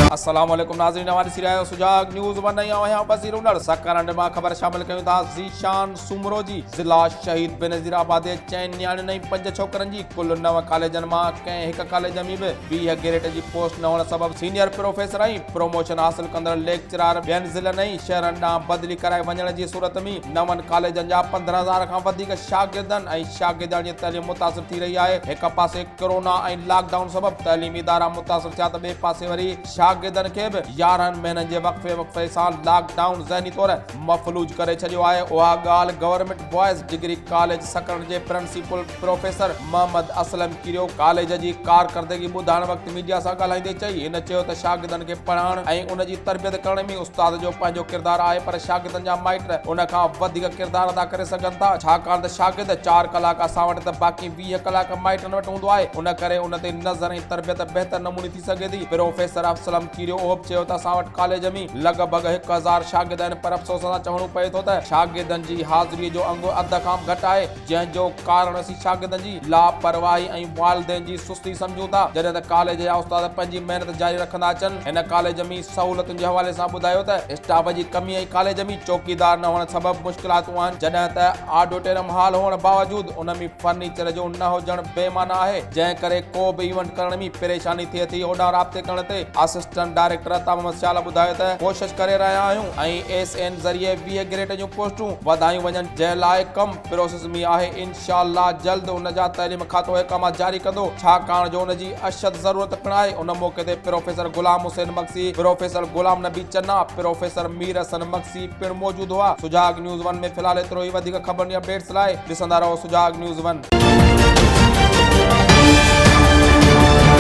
अस्सलाम वालेकुम नाज़रीन, हमारी सिराय सुजाग न्यूज़ वन नई आया वज़ीर उनर सकरंड मां खबर शामिल कयूं था। ज़ीशान सुमरो जी ज़िला शहीद बेनज़ीर आबाद चैन न्याणियुनि ऐं 5 छोकरनि जी कुल 9 कॉलेजनि मां कंहिं हिक कॉलेज में बि 20 ग्रेड जी पोस्ट न हुअण सबब सीनियर प्रोफेसर ऐं प्रमोशन हासिल कंदड़ लेक्चरार ॿियनि ज़िलनि ऐं शहरनि ॾांहुं बदिली कराए वञण जी सूरत में 9 कॉलेजनि जा 15,000 खां वधीक शागिर्दनि ऐं शागिर्दनि जी तइलीम मुतासिर थी रही आहे। हिक पासे कोरोना ऐं लॉकडाउन सबब तइलीमी इदारा मुतासिर थिया त ॿिए पासे वरी शागिर्दनि खे बि 11 महीननि जे वक़फ़े सां लॉकडाउन ज़हनी तौर मफ़लूज करे छॾियो आहे। उहा ॻाल्हि government boys degree college Sakrand जे प्रिंसिपल प्रोफेसर मोहम्मद असलम किरियो कॉलेज जी कारकर्दगी ॿुधाइण वक़्तु मीडिया सां ॻाल्हाईंदे चई। हिन चयो त शागिर्दनि खे पढ़ाइण ऐं उन जी तरबियत करण में उस्ताद जो पंहिंजो किरदारु आहे, पर शागिर्दनि जा माइट उन खां वधीक किरदारु अदा करे सघनि था, छाकाणि त शागिर्द 4 कलाक असां वटि त बाक़ी 20 कलाक माइटनि वटि हूंदो आहे। उन करे उन ते नज़र ऐं तरबियत बहितर नमूने थी सघे थी। प्रोफेसर असलम किरियो ओब चयो त असां वटि कॉलेज में लॻभॻि 1000 शागिर्द आहिनि, पर अफ़सोस सां चवणो पए थो त शागिर्दनि जी हाज़िरीअ जो अंग अध खां घटि आहे, जंहिंजो कारण असीं शागिर्दनि जी लापरवाही ऐं वालिदैन जी सुस्ती सम्झूं था, जॾहिं त कॉलेज जा उस्ताद पंहिंजी महिनत जारी रखंदा अचनि। हिन कॉलेज में सहूलियतुनि जे हवाले सां ॿुधायो त स्टाफ जी कमी ऐं कॉलेज में चौकीदार न हुअण सबब मुश्किलातूं आहिनि, जॾहिं त ऑडिटोरियम हॉल हुअण बावजूदि उन में फर्नीचर जो न हुजण बेमाना आहे, जंहिं करे को बि इवेंट करण में परेशानी थिए थी। ओॾां राब्ते करण ते असिस्टेंट डायरेक्टर मोहम्मद शाला ॿुधायो त कोशिश करे रहिया आहियूं ऐं SN ज़रिए 20 ग्रेड जूं पोस्टूं वधायूं वञनि, जंहिं लाइ कम प्रोसेस में आहे। इंशाअल्लाह जल्द उन जा तइलीम खातो अहकाम जारी कंदो, छाकाणि जो उन जी अशद ज़रूरत पिण आहे। उन मौक़े ते प्रोफेसर गुलाम हुसैन मक्सी, प्रोफेसर गुलाम नबी चन्ना, प्रोफेसर मीर हसन मक्सी पिण मौजूद हुआ। सुजाग न्यूज़ वन में फ़िलहाल एतिरो ई। वधीक ख़बरनि अपडेट्स लाइ ॾिसंदा रहो सुजाग न्यूज़ वन।